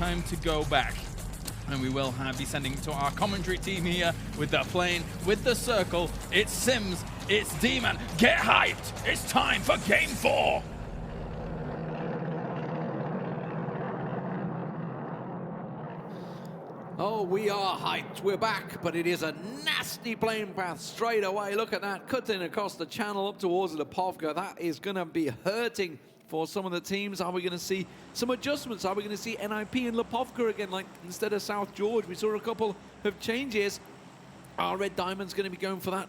time to go back. And we will be sending to our commentary team here with the plane, with the circle. It's Sims, it's Demon. Get hyped! It's time for Game 4! Oh, we are hyped. We're back, but it is a nasty plane path straight away. Look at that, cutting across the channel up towards Lipovka. That is going to be hurting for some of the teams. Are we going to see some adjustments? Are we going to see NIP and Lipovka again, like instead of South George? We saw a couple of changes. Are Red Diamonds going to be going for that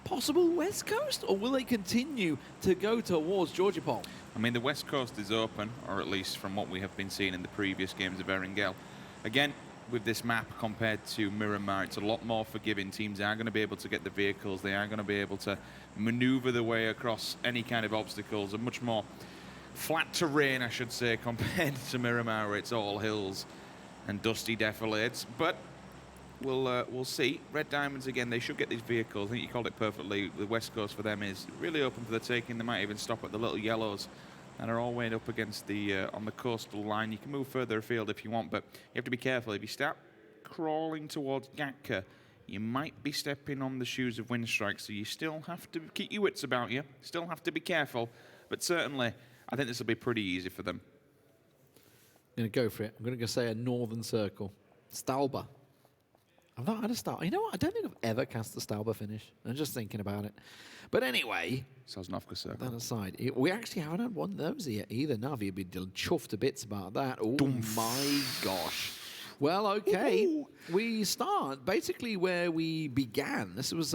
possible West Coast, or will they continue to go towards Georgia Pole? I mean, the West Coast is open, or at least from what we have been seeing in the previous games of Erangel. Again, with this map compared to Miramar, it's a lot more forgiving. Teams are going to be able to get the vehicles. They are going to be able to maneuver their way across any kind of obstacles. A much more flat terrain, I should say, compared to Miramar, where it's all hills and dusty defilades. But we'll see. Red Diamonds, again, they should get these vehicles. I think you called it perfectly. The West Coast for them is really open for the taking. They might even stop at the little yellows that are all way up against the on the coastal line. You can move further afield if you want, but you have to be careful. If you start crawling towards Gatka, you might be stepping on the shoes of Winstrike, so you still have to keep your wits about you. Still have to be careful, but certainly I think this will be pretty easy for them. I'm going to go for it. I'm going to say a northern circle. Stalba. I've not had a Stalba. You know what? I don't think I've ever cast a Stalba finish. I'm just thinking about it. But anyway, Sosnovka circle. That aside, we actually haven't had one of those yet either. Navi would be chuffed to bits about that. Oh my gosh. Well, okay. Ooh. We start basically where we began. This was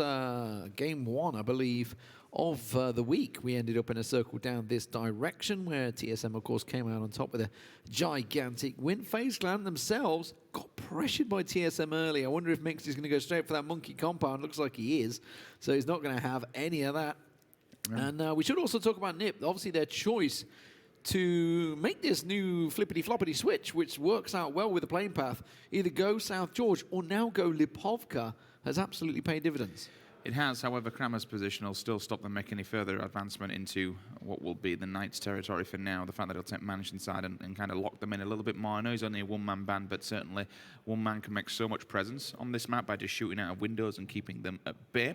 game 1, I believe, of the week. We ended up in a circle down this direction where TSM, of course, came out on top with a gigantic win. FaZe Clan themselves got pressured by TSM early. I wonder if Mix is going to go straight for that monkey compound. Looks like he is. So he's not going to have any of that. Yeah. And we should also talk about NIP. Obviously, their choice to make this new flippity-floppity switch, which works out well with the playing path, either go South George or now go Lipovka, has absolutely paid dividends. It has, however, Kramer's position will still stop them making any further advancement into what will be the Knights territory for now. The fact that he'll take Manish inside and kind of lock them in a little bit more. I know he's only a one-man band, but certainly one man can make so much presence on this map by just shooting out of windows and keeping them at bay.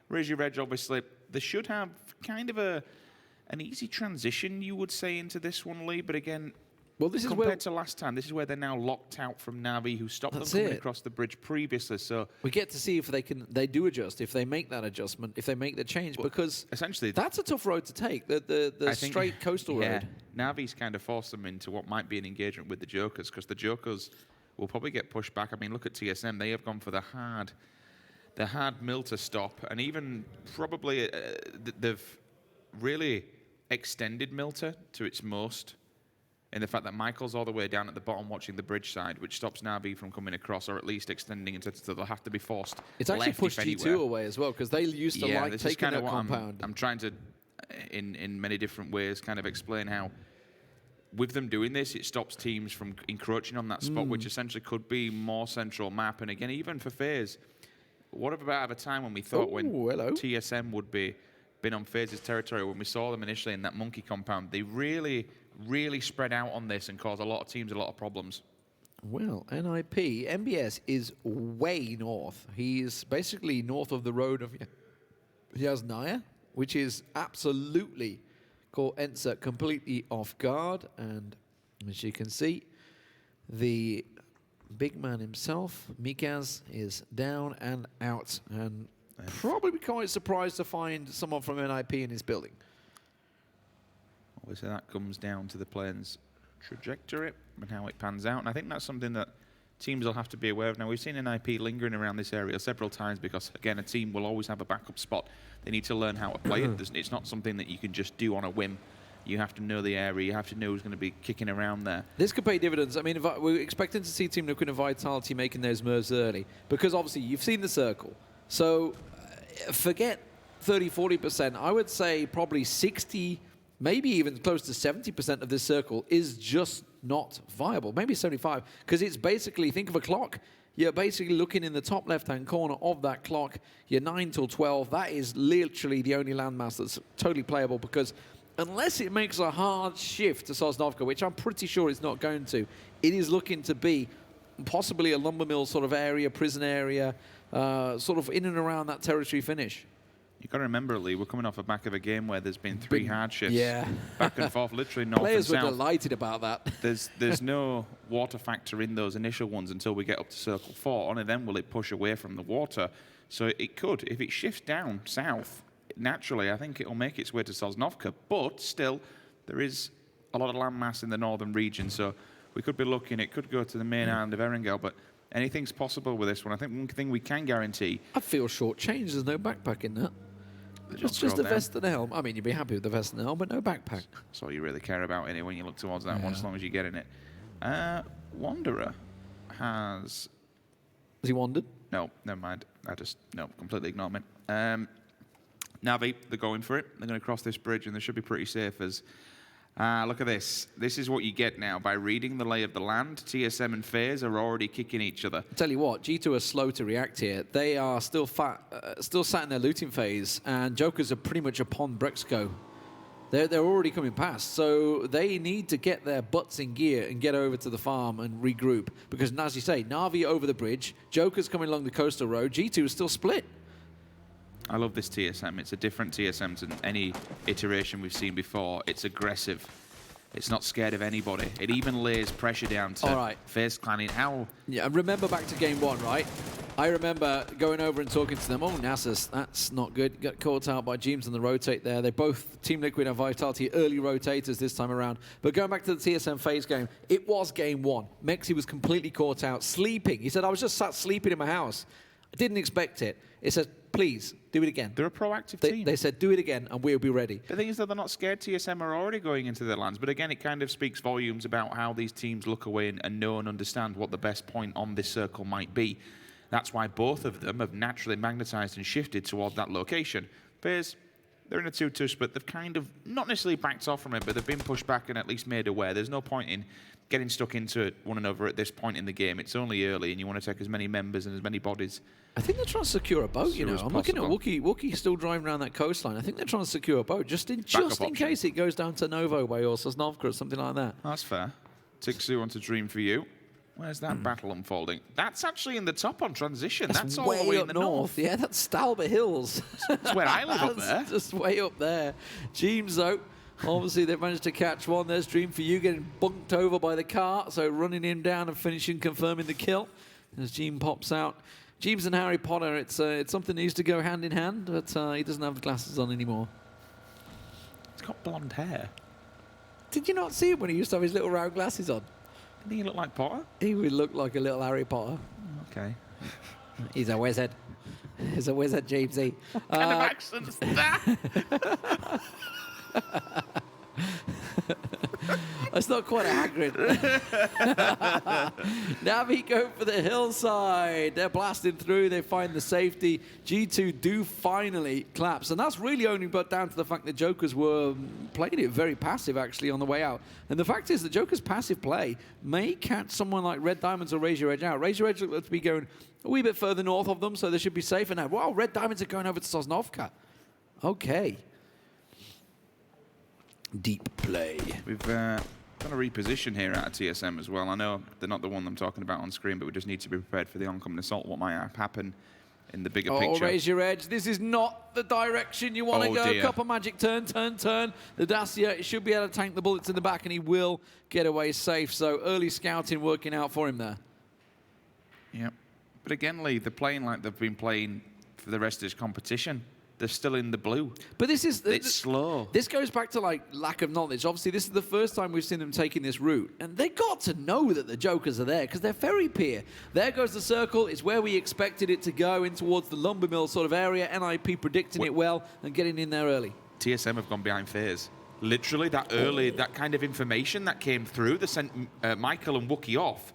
Reggie Reg, obviously, they should have kind of an easy transition, you would say, into this one, Lee. But again, well, this compared to last time, this is where they're now locked out from Navi, who stopped them coming across the bridge previously. So we get to see if they do adjust, if they make that adjustment, if they make the change, because essentially that's a tough road to take. The straight coastal road. Navi's kind of forced them into what might be an engagement with the Jokers, because the Jokers will probably get pushed back. I mean, look at TSM; they have gone for the hard mill to stop, and even probably they've really extended Milter to its most, in the fact that Michael's all the way down at the bottom watching the bridge side, which stops Navi from coming across, or at least extending it, so they'll have to be forced. It's actually pushed G2 away as well, because they used to like taking that compound. I'm trying to, in many different ways, kind of explain how, with them doing this, it stops teams from encroaching on that spot, which essentially could be more central map. And again, even for FaZe, what about a time when we thought TSM would be been on FaZe's territory, when we saw them initially in that monkey compound, they really spread out on this and caused a lot of teams a lot of problems. Well, NIP, MBS is way north. He's basically north of the road of Yasnaya, which is absolutely caught ENCE completely off guard. And as you can see, the big man himself, Mikaz, is down and out, and probably quite surprised to find someone from NIP in his building. Obviously, that comes down to the plane's trajectory and how it pans out. And I think that's something that teams will have to be aware of. Now, we've seen NIP lingering around this area several times because, again, a team will always have a backup spot. They need to learn how to play it. It's not something that you can just do on a whim. You have to know the area. You have to know who's going to be kicking around there. This could pay dividends. I mean, we're expecting to see Team Liquid and Vitality making those moves early, because obviously you've seen the circle. So forget 30-40%. I would say probably 60, maybe even close to 70% of this circle is just not viable. Maybe 75, because it's basically, think of a clock. You're basically looking in the top left-hand corner of that clock. You're 9 till 12. That is literally the only landmass that's totally playable, because unless it makes a hard shift to Sosnovka, which I'm pretty sure it's not going to, it is looking to be possibly a lumber mill sort of area, prison area, sort of in and around that territory finish. You've got to remember, Lee, we're coming off the back of a game where there's been 3 hardships. Yeah. Back and forth, literally north Players and south. were delighted about that. There's no water factor in those initial ones until we get up to Circle 4. Only then will it push away from the water. So it could, if it shifts down south, naturally, I think it'll make its way to Sosnovka. But still, there is a lot of landmass in the northern region. So we could be looking, it could go to the main island of Erangel. But anything's possible with this one. I think one thing we can guarantee... I feel short-changed. There's no backpack in that. Just the vest and the helm. I mean, you'd be happy with the vest and the helm, but no backpack. That's all you really care about anyway when you look towards that one, as long as you get in it. Wanderer has... Has he wandered? No, never mind. No, completely ignore me. Navi, they're going for it. They're going to cross this bridge, and they should be pretty safe as... look at this. This is what you get now. By reading the lay of the land, TSM and FaZe are already kicking each other. I tell you what, G2 are slow to react here. They are still sat in their looting phase, and Jokers are pretty much upon Brexco. They're already coming past, so they need to get their butts in gear and get over to the farm and regroup. Because, as you say, Na'Vi over the bridge, Joker's coming along the coastal road, G2 is still split. I love this TSM. It's a different TSM than any iteration we've seen before. It's aggressive. It's not scared of anybody. It even lays pressure down to FaZe Clan. How? Yeah, remember back to game 1, right? I remember going over and talking to them. Oh, Nasus, that's not good. Got caught out by James on the rotate there. They both, Team Liquid and Vitality, early rotators this time around. But going back to the TSM FaZe game, it was game 1. Mexi was completely caught out, sleeping. He said, I was just sat sleeping in my house. I didn't expect it. It said, please, do it again. They're a proactive team. They said, do it again, and we'll be ready. The thing is that they're not scared. TSM are already going into their lands. But again, it kind of speaks volumes about how these teams look away and know and understand what the best point on this circle might be. That's why both of them have naturally magnetized and shifted toward that location. FaZe, they're in a 2-2 split. They've kind of not necessarily backed off from it, but they've been pushed back and at least made aware. There's no point in getting stuck into one another at this point in the game. It's only early, and you want to take as many members and as many bodies. I think they're trying to secure a boat, you know. I'm looking at Wookie still driving around that coastline. I think they're trying to secure a boat, just in case it goes down to Novo Bay or Sosnovka or something like that. That's fair. Tixu onto Dream for you. Where's that battle unfolding? That's actually in the top on transition. That's all the way in the north. Yeah, that's Stalbert Hills. That's where I live up there. Just way up there. James, though, obviously they've managed to catch one. There's Dream for you getting bunked over by the car. So running him down and finishing, confirming the kill. As Jean pops out. James and Harry Potter, it's something that used to go hand in hand, but he doesn't have the glasses on anymore. He's got blonde hair. Did you not see him when he used to have his little round glasses on? Didn't he look like Potter? He would look like a little Harry Potter. Okay. He's a wizard. He's a wizard, Jamesy. What kind of accent's that? It's not quite a Hagrid. Navi go for the hillside. They're blasting through. They find the safety. G2 do finally collapse. And that's really only but down to the fact that Jokers were playing it very passive, actually, on the way out. And the fact is that Joker's passive play may catch someone like Red Diamonds or Raise Your Edge out. Raise Your Edge looks to be going a wee bit further north of them, so they should be safer now. Wow, Red Diamonds are going over to Sosnovka. Okay. Deep play. We've done a reposition here out of TSM as well. I know they're not the one I'm talking about on screen, but we just need to be prepared for the oncoming assault, what might happen in the bigger picture. Raise Your Edge. This is not the direction you want to go. Dear. Copper Magic, turn. The Dacia should be able to tank the bullets in the back, and he will get away safe. So early scouting working out for him there. Yeah. But again, Lee, they're playing like they've been playing for the rest of this competition. They're still in the blue. But this is... It's slow. This goes back to, like, lack of knowledge. Obviously, this is the first time we've seen them taking this route. And they got to know that the Jokers are there, because they're very peer. There goes the circle. It's where we expected it to go, in towards the lumber mill sort of area. NIP predicting it well and getting in there early. TSM have gone behind FaZe. Literally, that early, that kind of information that came through, they sent Michael and Wookie off.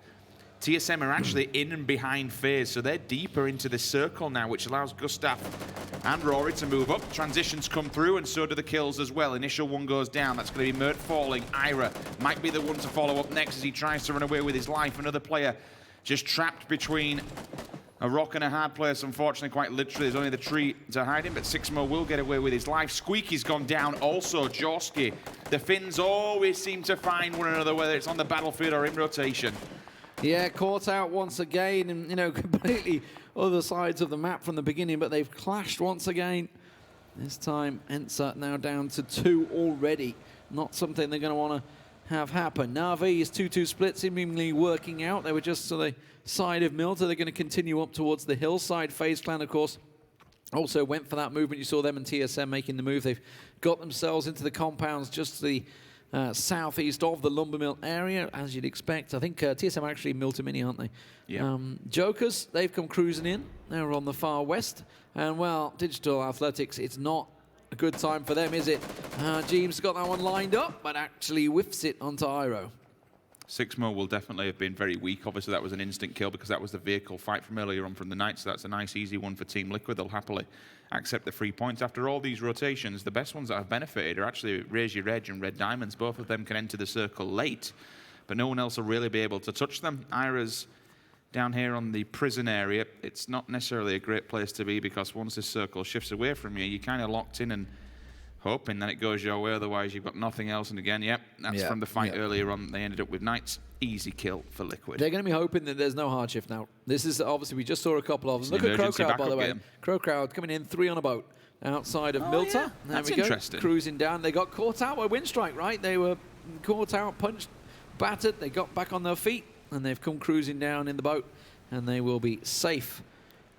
TSM are actually in and behind FaZe, so they're deeper into this circle now, which allows Gustav and Rory to move up. Transitions come through, and so do the kills as well. Initial one goes down. That's going to be Mert falling. Ira might be the one to follow up next as he tries to run away with his life. Another player just trapped between a rock and a hard place, unfortunately, quite literally. There's only the tree to hide him, but Sixmo will get away with his life. Squeaky's gone down also. Jorski The Finns always seem to find one another, whether it's on the battlefield or in rotation. Yeah, caught out once again, and you know, completely other sides of the map from the beginning, but they've clashed once again. This time, ENCE now down to 2 already. Not something they're going to want to have happen. Na'Vi's 2-2 split seemingly working out. They were just to the side of Milta. They're going to continue up towards the hillside. FaZe Clan, of course, also went for that movement. You saw them and TSM making the move. They've got themselves into the compounds just to the southeast of the lumber mill area, as you'd expect. I think TSM actually Milta Mini, aren't they? Yeah. Jokers, they've come cruising in. They're on the far west. And, well, Digital Athletics, it's not a good time for them, is it? Jeeves got that one lined up, but actually whiffs it onto Iroh. Sixmo will definitely have been very weak. Obviously, that was an instant kill because that was the vehicle fight from earlier on from the Knights. So that's a nice, easy one for Team Liquid. They'll happily accept the 3 points. After all these rotations, the best ones that have benefited are actually Raise Your Edge and Red Diamonds. Both of them can enter the circle late, but no one else will really be able to touch them. Ira's down here on the prison area. It's not necessarily a great place to be because once this circle shifts away from you, you're kind of locked in and hoping that it goes your way, otherwise you've got nothing else. And again, yep, that's from the fight earlier on. They ended up with Knights. Easy kill for Liquid. They're going to be hoping that there's no hard shift now. This is obviously, we just saw a couple of them. Look at CrowCrowd, by the way. CrowCrowd coming in 3 on a boat outside of Milta. Yeah. There That's we go. interesting. Cruising down. They got caught out by Winstrike, right? They were caught out, punched, battered. They got back on their feet, and they've come cruising down in the boat, and they will be safe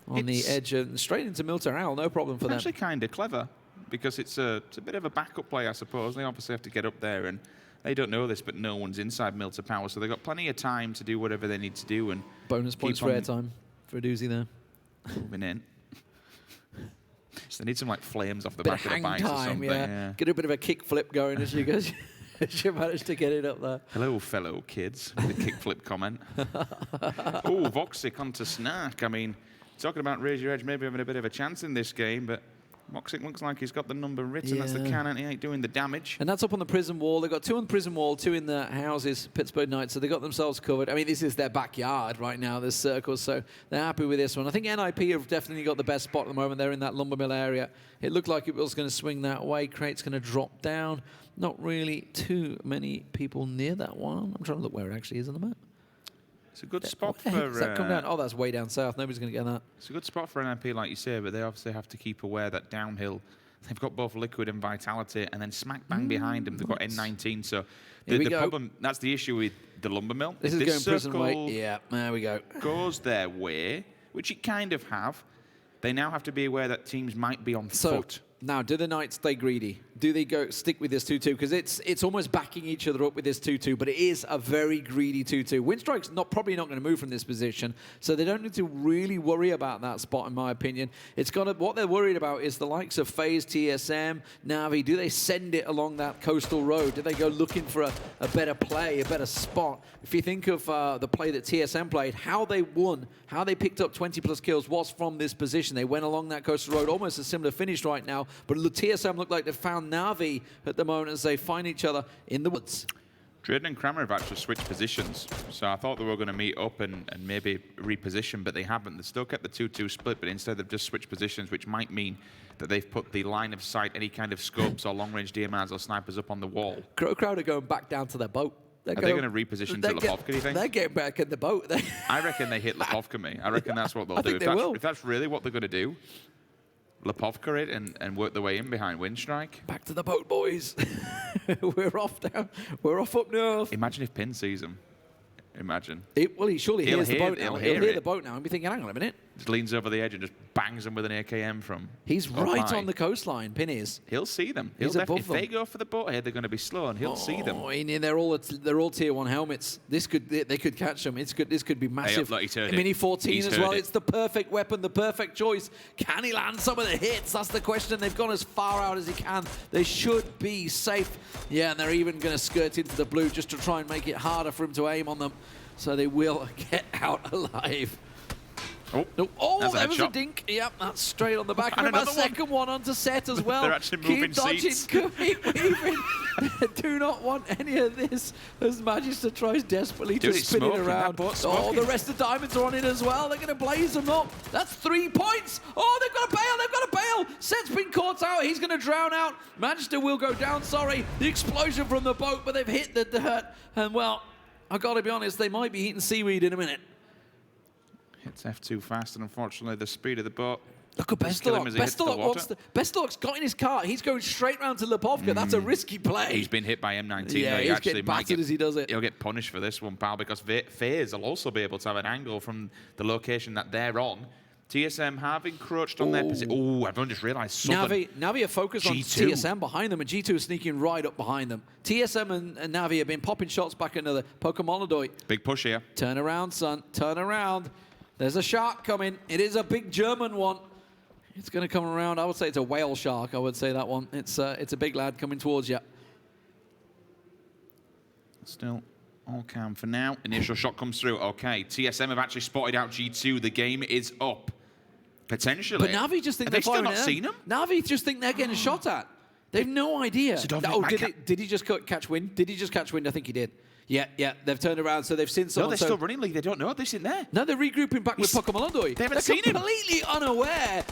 on the edge and straight into Milta Owl. No problem for them. Actually kind of clever, because it's a bit of a backup play, I suppose. They obviously have to get up there, and they don't know this, but no one's inside Milta Power, so they've got plenty of time to do whatever they need to do. And bonus points for airtime for a doozy there. Moving in. So they need some like flames off the Bit back of the hang bike or time, something. yeah. Get a bit of a kick flip going as you guys you manage to get it up there. Hello, fellow kids, with a kickflip comment. Oh, Voxic onto Snark. I mean, talking about Raise Your Edge maybe having a bit of a chance in this game, but Voxic looks like he's got the number written. That's the cannon. He ain't doing the damage. And that's up on the prison wall. They've got 2 on the prison wall, 2 in the houses, Pittsburgh Knights, so they got themselves covered. I mean, this is their backyard right now, this circle, so they're happy with this one. I think NIP have definitely got the best spot at the moment. They're in that lumber mill area. It looked like it was going to swing that way. Crate's going to drop down. Not really too many people near that one. I'm trying to look where it actually is on the map. It's a good spot for... Does that come down? Oh, that's way down south. Nobody's going to get that. It's a good spot for NIP, like you say, but they obviously have to keep aware that downhill, they've got both Liquid and Vitality, and then smack bang behind them, they've got N19. So the problem, that's the issue with the lumber mill. This is going prison way. Yeah, there we go. Goes their way, which it kind of have. They now have to be aware that teams might be on foot. Now, do the Knights stay greedy? Do they go stick with this 2-2? Because it's almost backing each other up with this 2-2, but it is a very greedy 2-2. Winstrike's probably not going to move from this position, so they don't need to really worry about that spot, in my opinion. What they're worried about is the likes of FaZe, TSM, Na'Vi. Do they send it along that coastal road? Do they go looking for a better play, a better spot? If you think of the play that TSM played, how they won, how they picked up 20+ kills was from this position. They went along that coastal road, almost a similar finish right now, but TSM looked like they found Na'Vi at the moment as they find each other in the woods. Drayden and Kramer have actually switched positions, so I thought they were going to meet up and maybe reposition, but they haven't. They still kept the 2-2 split, but instead they've just switched positions, which might mean that they've put the line of sight, any kind of scopes or long-range DMRs or snipers up on the wall. CrowCrowd are going back down to their boat. Are they going to reposition to Lepovka, do you think? They're getting back in the boat. I reckon they hit Lepovka, me. I reckon that's what they'll do. If that's really what they're going to do, Lepovka it and work their way in behind Winstrike. Back to the boat, boys. We're off down. We're off up north. Imagine if Pin sees them. Imagine. Well, he surely hears the boat now. He'll hear the boat now and be thinking, hang on a minute. Just leans over the edge and just bangs them with an AKM from He's right on the coastline, Pin is. He'll see them. He's above if they go for the boat head, they're going to be slow and he'll see them. And they're all tier 1 helmets. They could catch them. This could be massive. Mini 14 as well. It's the perfect weapon, the perfect choice. Can he land some of the hits? That's the question. They've gone as far out as he can. They should be safe. Yeah, and they're even going to skirt into the blue just to try and make it harder for him to aim on them. So they will get out alive. Oh, there was a dink. Yep, that's straight on the back. And And a another second one onto set as well. They're actually moving Keep dodging, seats. keep weaving. Do not want any of this as Magister tries desperately to it's spin it smoking. That around. boat's Oh, smoking. the rest of Diamonds are on it as well. They're going to blaze them up. That's 3 points. Oh, they've got to bail. They've got to bail. Set's been caught out. He's going to drown out. Magister will go down. Sorry. The explosion from the boat, but they've hit the dirt. And, well, I've got to be honest, they might be eating seaweed in a minute. Hits F2 fast, and unfortunately, the speed of the boat. Look at Bestelok. Bestelok's got in his car. He's going straight round to Lipovka. That's a risky play. He's been hit by M19. Yeah, though. He he's actually getting might battered as he does it. He'll get punished for this one, pal, because FaZe will also be able to have an angle from the location that they're on. TSM have encroached on their position. Oh, everyone just realised Navi are focused on G2. TSM behind them, and G2 is sneaking right up behind them. TSM and Navi have been popping shots back at another Pokemon. Big push here. Turn around, son. Turn around. There's a shark coming. It is a big German one. It's going to come around. I would say it's a whale shark. I would say that one. It's a big lad coming towards you. Still all calm for now. Initial shot comes through. Okay, TSM have actually spotted out G2. The game is up. Potentially. But Navi just think Have they still firing not at them. seen him? Navi just think they're getting shot at. They've no idea. Did he just catch wind? Did he just catch wind? I think he did. Yeah, they've turned around, so they've seen someone. No, they're still running league. They don't know this in there. No, they're regrouping back with Pokemon. They haven't seen him. Completely unaware,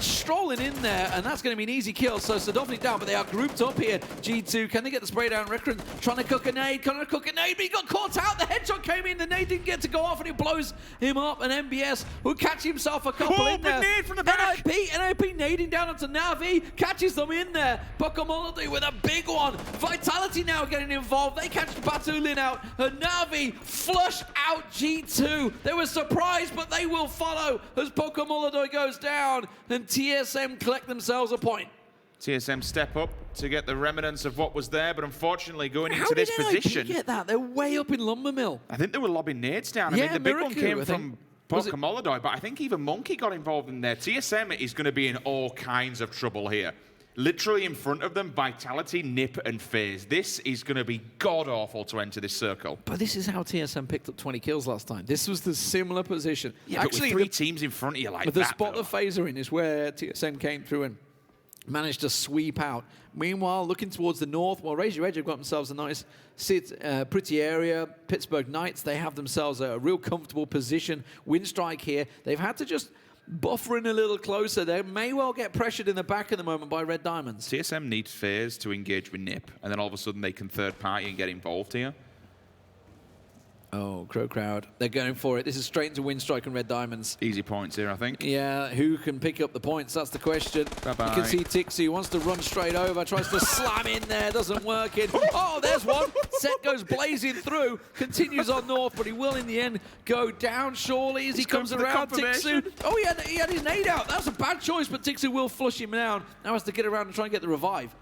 strolling in there, and that's going to be an easy kill. So Sadovnik down, but they are grouped up here. G2, can they get the spray down? Rekran trying to cook a nade, but he got caught out. The headshot came in, the nade didn't get to go off, and it blows him up. And MBS will catch himself a couple in there. Nade from the back. NIP nading down onto Navi, catches them in there. Pokemon with a big one. Vitality now getting involved. They catch Batulin out, and Navi flush out G2. They were surprised, but they will follow as Pokemon goes down, and TSM collect themselves a point. TSM step up to get the remnants of what was there, but unfortunately going into this position. How did NIP get that? They're way up in Lumber Mill. I think they were lobbing nades down. Yeah, I mean, the big one Miracle, came from Pokemon, but I think even Monkey got involved in there. TSM is going to be in all kinds of trouble here. Literally in front of them, Vitality, Nip, and FaZe. This is going to be god-awful to enter this circle. But this is how TSM picked up 20 kills last time. This was the similar position. Yeah, actually, but with 3 teams in front of you like that, the spot that FaZe are in is where TSM came through and managed to sweep out. Meanwhile, looking towards the north, well, Raise Your Edge have got themselves a nice, pretty area. Pittsburgh Knights, they have themselves a real comfortable position. Winstrike here, they've had to just buffer in a little closer. They may well get pressured in the back at the moment by Red Diamonds. TSM needs FaZe to engage with Nip, and then all of a sudden they can third party and get involved here. Oh, CrowCrowd. They're going for it. This is straight into Winstrike and Red Diamonds. Easy points here, I think. Yeah, who can pick up the points? That's the question. Bye-bye. You can see Tixie wants to run straight over, tries to slam in there, doesn't work it. Oh, there's one. Set goes blazing through, continues on north, but he will in the end go down surely as he comes around. Tixu. Oh, he had his nade out. That was a bad choice, but Tixu will flush him down. Now has to get around and try and get the revive.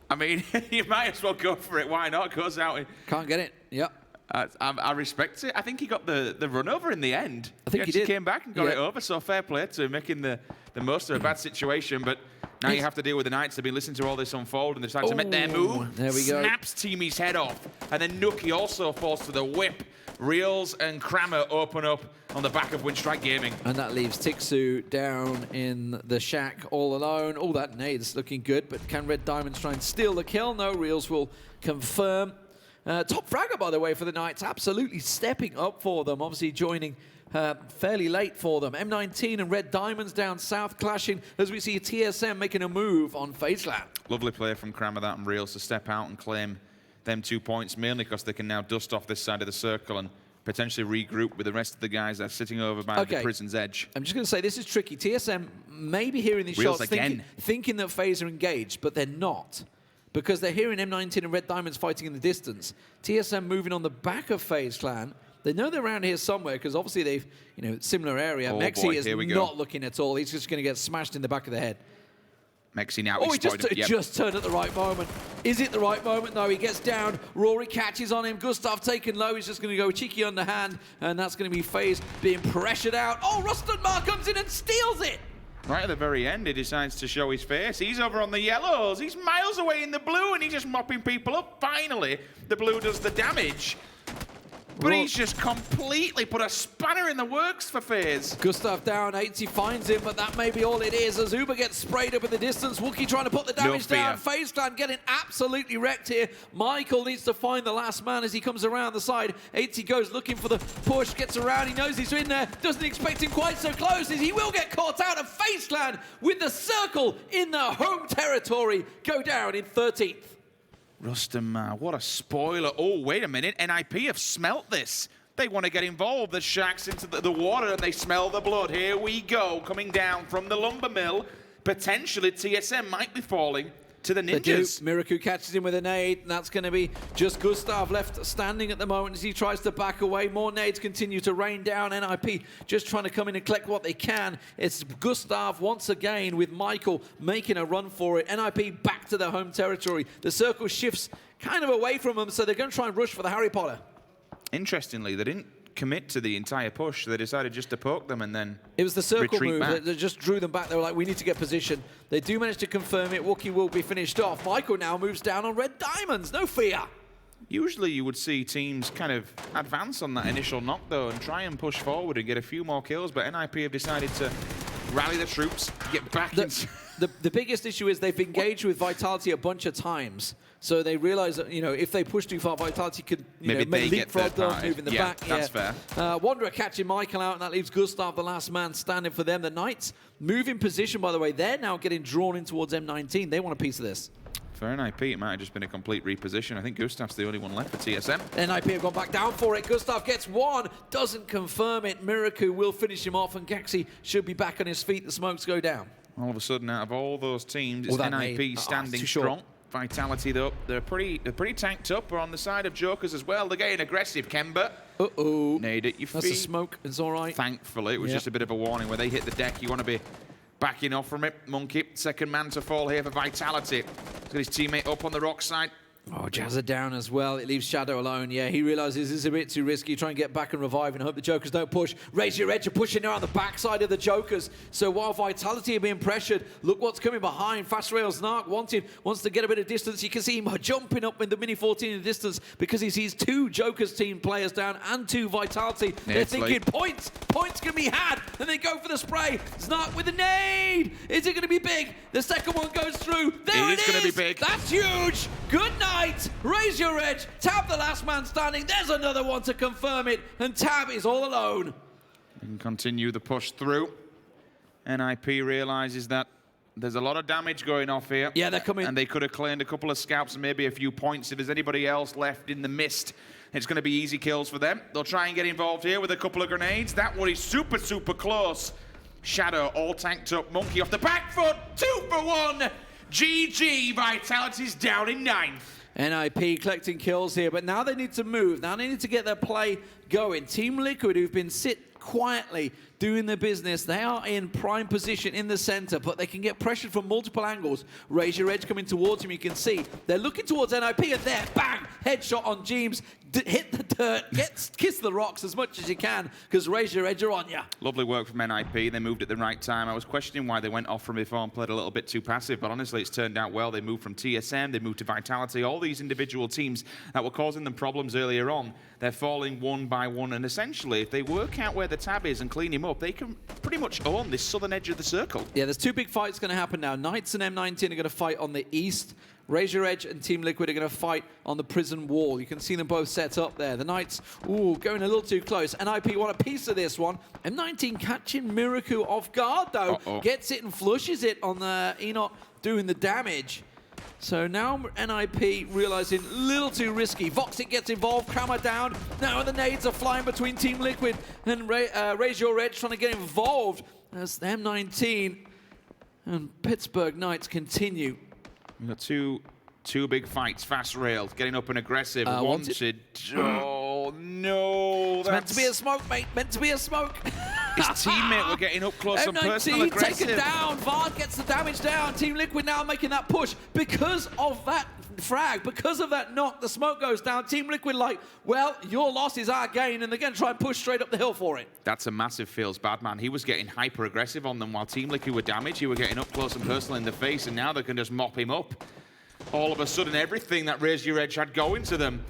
I mean, you might as well go for it. Why not? Goes out. Can't get it. Yep. I respect it. I think he got the run over in the end. I think he did. Came back and got it over, so fair play to making the most of a bad situation. But now you have to deal with the Knights. They've been listening to all this unfold, and they've decided to make their move. There we go. Snaps Teamy's head off, and then Nuki also falls to the whip. Reels and Kramer open up on the back of Winstrike Gaming. And that leaves Tixu down in the shack all alone. All that nade's looking good, but can Red Diamonds try and steal the kill? No, Reels will confirm. Top fragger, by the way, for the Knights. Absolutely stepping up for them. Obviously joining fairly late for them. M19 and Red Diamonds down south clashing as we see TSM making a move on FaZe Clan. Lovely play from Kramer, that, and Reels to step out and claim them 2 points, mainly because they can now dust off this side of the circle and potentially regroup with the rest of the guys that are sitting over by the prison's edge. I'm just going to say this is tricky. TSM may be hearing these Reels shots thinking that FaZe are engaged, but they're not. Because they're hearing M19 and Red Diamonds fighting in the distance. TSM moving on the back of FaZe Clan. They know they're around here somewhere because obviously they've, similar area. Mexi is not looking at all. He's just going to get smashed in the back of the head. Mexi now. Oh, he just turned at the right moment. Is it the right moment? No, he gets down. Rory catches on him. Gustav taken low. He's just going to go cheeky underhand, and that's going to be FaZe being pressured out. Oh, Rustenmar comes in and steals it. Right at the very end, he decides to show his face. He's over on the yellows. He's miles away in the blue, and he's just mopping people up. Finally, the blue does the damage. But he's just completely put a spanner in the works for FaZe. Gustav down, 80 finds him, but that may be all it is. As Uber gets sprayed up in the distance, Wookie trying to put the damage down. FaZe Clan getting absolutely wrecked here. Michael needs to find the last man as he comes around the side. 80 goes looking for the push, gets around, he knows he's in there, doesn't expect him quite so close as he will get caught out of FaZe Clan with the circle in the home territory. Go down in 13th. Rustam, what a spoiler. Oh, wait a minute. NIP have smelt this. They want to get involved. The Sharks into the water and they smell the blood. Here we go. Coming down from the lumber mill. Potentially TSM might be falling to the Ninjas. Miraku catches him with a nade, and that's going to be just Gustav left standing at the moment as he tries to back away. More nades continue to rain down. NIP just trying to come in and collect what they can. It's Gustav once again with Michael making a run for it. NIP back to their home territory. The circle shifts kind of away from them, so they're going to try and rush for the Harry Potter. Interestingly, they didn't commit to the entire push. They decided just to poke them and then it was the circle move back. that just drew them back. They were like, we need to get position. They do manage to confirm it. Wookie will be finished off. Michael now moves down on red diamonds. No fear. Usually you would see teams kind of advance on that initial knock though and try and push forward and get a few more kills, but NIP have decided to rally the troops, get back in. The biggest issue is they've engaged with Vitality a bunch of times. So they realize that, you know, if they push too far, Vitality could, maybe leapfrog them, move in the back. That's fair. Wanderer catching Michael out, and that leaves Gustav, the last man, standing for them. The Knights move in position, by the way. They're now getting drawn in towards M19. They want a piece of this. For NIP, it might have just been a complete reposition. I think Gustav's the only one left for TSM. NIP have gone back down for it. Gustav gets one, doesn't confirm it. Miraku will finish him off, and Gaxi should be back on his feet. The smokes go down. All of a sudden, out of all those teams, it's NIP standing strong. Vitality, though, they're pretty tanked up. We're on the side of Jokers as well. They're getting aggressive. Kemba. Uh-oh. Nade at your feet. That's a smoke. It's all right. Thankfully, it was just a bit of a warning. Where they hit the deck, you want to be backing off from it. Monkey, second man to fall here for Vitality. He's got his teammate up on the rock side. Oh, Jazza down as well. It leaves Shadow alone. Yeah, he realizes this is a bit too risky. Try and get back and revive and hope the Jokers don't push. Raise your edge. You're pushing around the backside of the Jokers. So while Vitality are being pressured, look what's coming behind. Fast Rails Narc wants to get a bit of distance. You can see him jumping up in the Mini 14 in the distance because he sees two Jokers team players down and two Vitality. They're thinking points can be had. And they go for the spray. Snark with a nade. Is it going to be big? The second one goes through. There it is. Going to be big. That's huge. Good night. Raise your edge. Tab the last man standing. There's another one to confirm it. And Tab is all alone. And continue the push through. NIP realizes that there's a lot of damage going off here. Yeah, they're coming. And they could have claimed a couple of scalps and maybe a few points. If there's anybody else left in the mist, it's going to be easy kills for them. They'll try and get involved here with a couple of grenades. That one is super, super close. Shadow all tanked up. Monkey off the back foot. 2 for 1. GG. Vitality's down in 9th. NIP collecting kills here, but now they need to move. Now they need to get their play going. Team Liquid, who've been quietly doing their business, they are in prime position in the center, but they can get pressured from multiple angles. Raise your edge coming towards him, you can see. They're looking towards NIP, and there, bang! Headshot on Jeems. Hit the dirt, kiss the rocks as much as you can, because Raise Your Edge are on ya. Lovely work from NIP. They moved at the right time. I was questioning why they went off from before and played a little bit too passive, but honestly, it's turned out well. They moved from TSM, they moved to Vitality. All these individual teams that were causing them problems earlier on, they're falling one by one, and essentially, if they work out where the tab is and clean him up, they can pretty much own this southern edge of the circle. Yeah, there's two big fights going to happen now. Knights and M19 are going to fight on the east. Raise Your Edge and Team Liquid are going to fight on the prison wall. You can see them both set up there. The Knights, going a little too close. NIP want a piece of this one. M19 catching Miraku off guard, though. Gets it and flushes it on the Enoch doing the damage. So now NIP realizing a little too risky. Voxit gets involved, Krammer down. Now the nades are flying between Team Liquid and Raise Your Edge trying to get involved as the M19 and Pittsburgh Knights continue. We've got two big fights. Fast Rail getting up and aggressive. Wanted. Oh no! It's meant to be a smoke, mate. Meant to be a smoke. His teammate were getting up close and personal aggressive. Taken down. Vard gets the damage down. Team Liquid now making that push because of that frag, because of that knock. The smoke goes down. Team Liquid like, well, your loss is our gain, and they're going to try and push straight up the hill for it. That's a massive feels bad, man. He was getting hyper aggressive on them while Team Liquid were damaged. He were getting up close and personal in the face, and now they can just mop him up. All of a sudden, everything that Raise Your Edge had going to them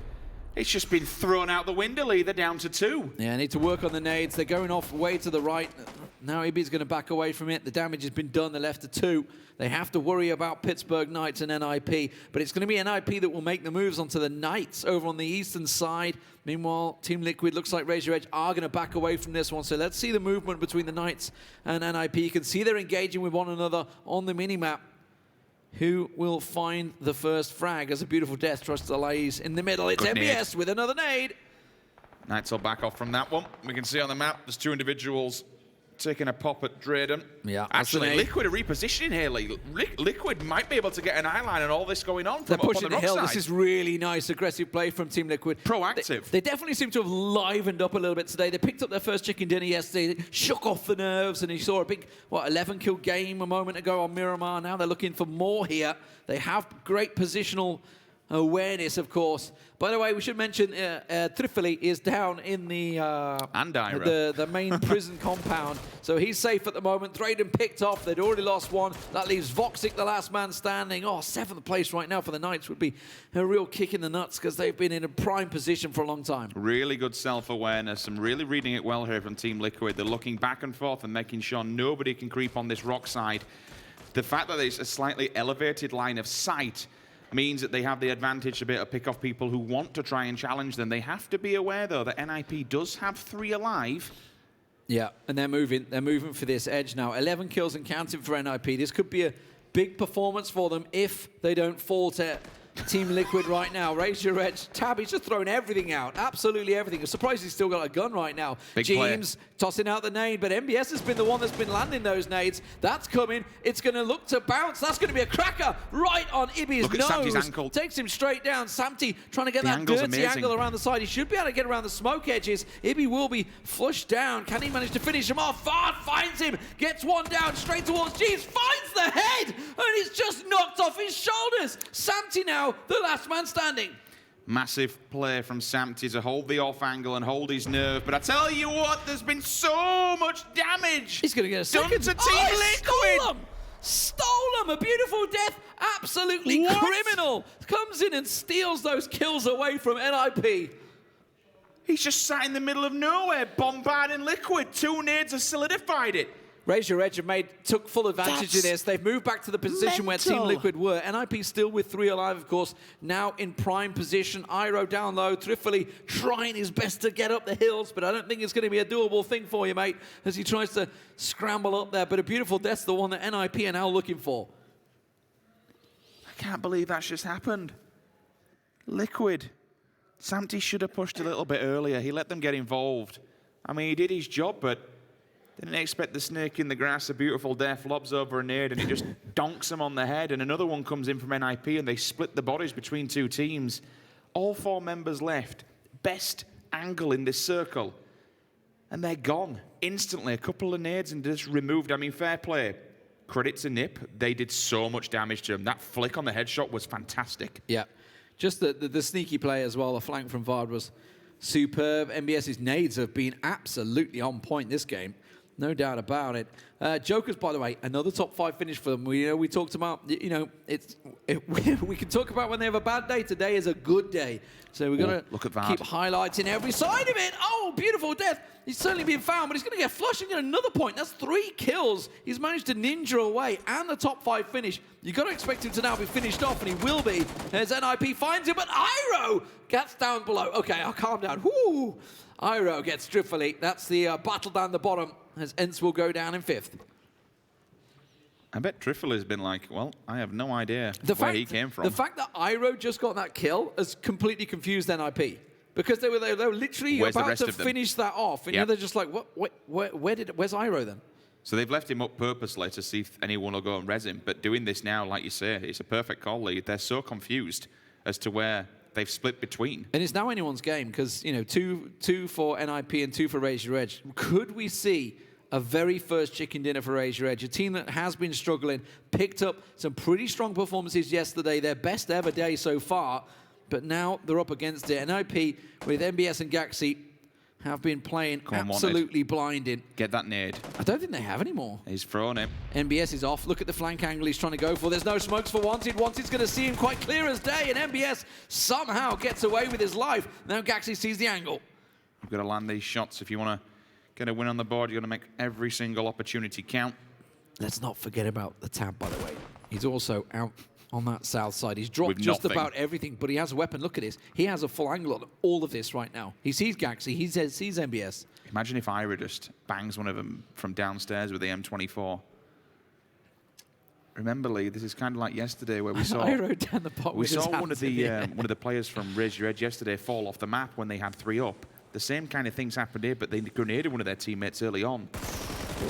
It's just been thrown out the window, Lee. They're down to 2. Yeah, need to work on the nades. They're going off way to the right. Now EB's going to back away from it. The damage has been done. They're left to 2. They have to worry about Pittsburgh Knights and NIP, but it's going to be NIP that will make the moves onto the Knights over on the eastern side. Meanwhile, Team Liquid looks like Razor Edge are going to back away from this one. So let's see the movement between the Knights and NIP. You can see they're engaging with one another on the minimap. Who will find the first frag as a beautiful death trust delays in the middle? It's Good MBS nade. with another nade. Knights will back off from that one. We can see on the map there's 2 individuals taking a pop at Drayden. Yeah, actually, Liquid are repositioning here, Lee. Liquid might be able to get an eye line on all this going on. They're from pushing up the on hill. rock This side. is really nice, aggressive play from Team Liquid. Proactive. They definitely seem to have livened up a little bit today. They picked up their first chicken dinner yesterday, shook off the nerves, and you saw a big, 11-kill game a moment ago on Miramar. Now they're looking for more here. They have great positional awareness, of course. By the way, we should mention Trifoli is down in the the main prison compound, so he's safe at the moment. Drayden picked off. They'd already lost one. That leaves Voxic, the last man standing. Oh, 7th place right now for the Knights would be a real kick in the nuts because they've been in a prime position for a long time. Really good self-awareness and really reading it well here from Team Liquid. They're looking back and forth and making sure nobody can creep on this rock side. The fact that there's a slightly elevated line of sight means that they have the advantage to be able to pick off people who want to try and challenge them. They have to be aware, though, that NIP does have 3 alive. Yeah, and they're moving. They're moving for this edge now. 11 kills and counting for NIP. This could be a big performance for them if they don't fall to Team Liquid right now. Razor Edge, Tabby's just throwing everything out. Absolutely everything. I'm surprised he's still got a gun right now. Big James tossing out the nade, but MBS has been the one that's been landing those nades. That's coming. It's going to look to bounce. That's going to be a cracker right on Ibby's Look at nose. Samti's ankle. Takes him straight down. Samti trying to get The that angle's dirty amazing. angle around the side. He should be able to get around the smoke edges. Ibby will be flushed down. Can he manage to finish him off? Fard finds him. Gets one down straight towards Jeeves. Finds the head. And he's just knocked off his shoulders. Samti now, the last man standing. Massive play from Samti to hold the off angle and hold his nerve. But I tell you what, there's been so much damage. He's going to get a done second. to Team Liquid. Stole him. A beautiful death. Absolutely criminal. Comes in and steals those kills away from NIP. He's just sat in the middle of nowhere, bombarding Liquid. 2 nades have solidified it. Razor Edge took full advantage of this. They've moved back to the position where Team Liquid were. NIP still with 3 alive, of course, now in prime position. Iro down low. Trifoli trying his best to get up the hills, but I don't think it's going to be a doable thing for you, mate, as he tries to scramble up there. But a beautiful death's the one that NIP are now looking for. I can't believe that's just happened. Liquid. Samti should have pushed a little bit earlier. He let them get involved. I mean, he did his job, but didn't expect the snake in the grass. A beautiful death lobs over a nade, and he just donks him on the head. And another one comes in from NIP, and they split the bodies between 2 teams. All 4 members left. Best angle in this circle. And they're gone instantly. A couple of nades and just removed. I mean, fair play. Credit to NIP. They did so much damage to him. That flick on the headshot was fantastic. Yeah. Just the sneaky play as well. The flank from Vard was superb. MBS's nades have been absolutely on point this game. No doubt about it. Jokers, by the way, another top 5 finish for them. We talked about, we can talk about when they have a bad day. Today is a good day. So we've got to keep highlighting every side of it. Oh, beautiful death. He's certainly been found, but he's going to get flushed and get another point. That's 3 kills. He's managed to ninja away and the top 5 finish. You've got to expect him to now be finished off, and he will be. As NIP finds him, but Iro gets down below. Okay, I'll calm down. Whoo! Iro gets Trifoli. That's the battle down the bottom, as ENCE will go down in 5th. I bet Trifoli's been like, well, I have no idea where he came from. The fact that Iro just got that kill has completely confused NIP. Because they were literally about to finish that off. And they're just like, where's Iro then? So they've left him up purposely to see if anyone will go and res him. But doing this now, like you say, it's a perfect call, Lee. They're so confused as to where they've split between. And it's now anyone's game because, 2 for NIP and 2 for Razor Edge. Could we see a very first chicken dinner for Razor Edge? A team that has been struggling, picked up some pretty strong performances yesterday, their best ever day so far, but now they're up against it. NIP with MBS and Gaxi have been playing on, absolutely blinding. Get that nade. I don't think they have anymore. He's thrown it. NBS is off. Look at the flank angle he's trying to go for. There's no smokes for Wanted. Wanted's going to see him quite clear as day, and NBS somehow gets away with his life. Now Gaxi sees the angle. You've got to land these shots. If you want to get a win on the board, you've got to make every single opportunity count. Let's not forget about the Tab, by the way. He's also out on that south side. He's dropped With just nothing. about everything, but he has a weapon. Look at this. He has a full angle on all of this right now. He sees Gaxi. He sees NBS. Imagine if Ira just bangs one of them from downstairs with the M24. Remember, Lee, this is kind of like yesterday where we saw... I wrote down the pot We with his saw one hands of in the air. one of the players from Raise Your Edge yesterday fall off the map when they had 3 up. The same kind of things happened here, but they grenaded one of their teammates early on.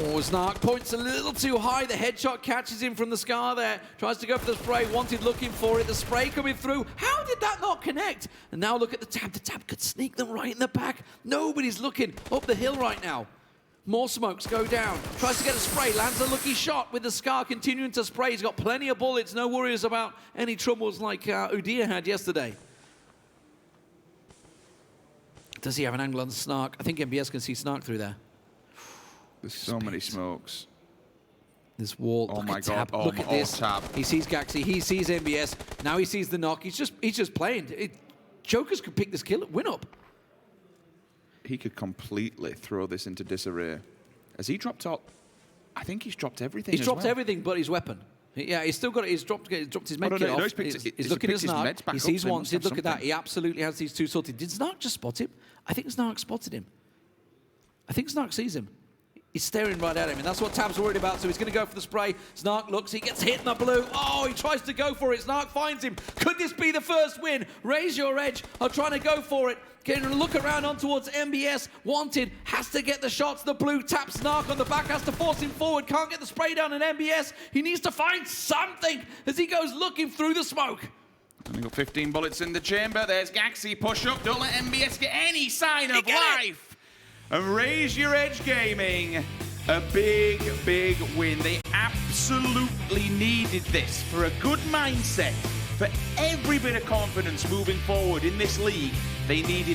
Oh, Snark points a little too high. The headshot catches him from the scar there. Tries to go for the spray. Wanted looking for it. The spray coming through. How did that not connect? And now look at the Tab. The Tab could sneak them right in the back. Nobody's looking up the hill right now. More smokes go down. Tries to get a spray. Lands a lucky shot with the scar continuing to spray. He's got plenty of bullets. No worries about any troubles like Udia had yesterday. Does he have an angle on Snark? I think MBS can see Snark through there. There's so many smokes. This wall. Oh look my at God. Tab. Oh, Look at this. Tab. He sees Gaxi. He sees MBS. Now he sees the knock. He's just playing. Jokers could pick this win up. He could completely throw this into disarray. Has he dropped out? I think he's dropped everything. He's as dropped well. everything but his weapon. Yeah, he's still got it. He's dropped his med kit no, off. he's picked- He's he's looking at picked his Snark. meds back He up, sees so he must Wanted. have Look at that. something. He absolutely has these 2 sorted. Did Snark just spot him? I think Snark spotted him. I think Snark sees him. He's staring right at him, and that's what Tab's worried about, so he's going to go for the spray. Snark looks, he gets hit in the blue. Oh, he tries to go for it. Snark finds him. Could this be the first win? Raise Your Edge are trying to go for it. Getting a look around on towards MBS. Wanted has to get the shots. The blue taps Snark on the back, has to force him forward. Can't get the spray down in MBS. He needs to find something as he goes looking through the smoke. Only got 15 bullets in the chamber. There's Gaxi. Push up. Don't let MBS get any sign of life. And Raise Your Edge Gaming, a big, big win. They absolutely needed this for a good mindset, for every bit of confidence moving forward in this league. They needed